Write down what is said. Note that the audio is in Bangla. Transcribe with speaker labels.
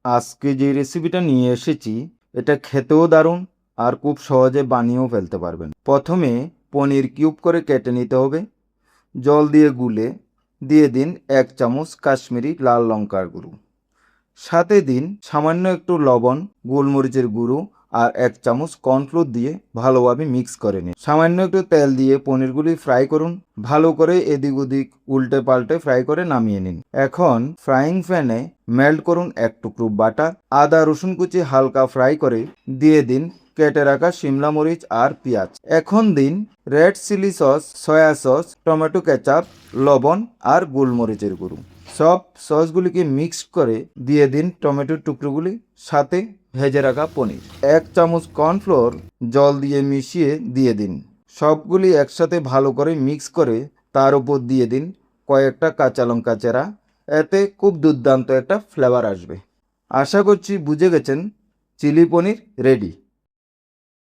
Speaker 1: আজকে যে রেসিপিটা নিয়ে এসেছি এটা খেতেও দারুণ আর খুব সহজে বানিয়েও ফেলতে পারবেন। প্রথমে পনির কিউব করে কেটে নিতে হবে। জল দিয়ে গুলে দিয়ে দিন 1 চামচ কাশ্মীরি লাল লঙ্কার গুঁড়ো, সাথে দিন সামান্য একটু লবণ, গোলমরিচের গুঁড়ো আর 1 চামচ কর্নফ্লোর দিয়ে ভালোভাবে মিক্স করে নিন। সামান্য একটু তেল দিয়ে পনিরগুলি ফ্রাই করুন। ভালো করে এদিক ওদিক উল্টে পাল্টে ফ্রাই করে নামিয়ে নিন। এখন ফ্রাইং প্যানে মেল্ট করুন 1 টুকরো বাটার। আদা রসুন কুচি হালকা ফ্রাই করে দিয়ে দিন কেটে রাখা শিমলা মরিচ আর পেঁয়াজ। এখন দিন red chilli sauce, soya sauce, tomato ketchup, লবণ আর গোলমরিচের গুঁড়ো। সব সসগুলিকে মিক্স করে দিয়ে দিন টমেটোর টুকরোগুলি, সাথে ভেজে রাখা পনির। 1 চামচ কর্নফ্লোর জল দিয়ে মিশিয়ে দিয়ে দিন। সবগুলি একসাথে ভালো করে মিক্স করে তার উপর দিয়ে দিন কয়েকটা কাঁচা লঙ্কা চেরা। এতে খুব দুর্দান্ত একটা ফ্লেভার আসবে। আশা করছি বুঝে গেছেন। চিলি পনির রেডি।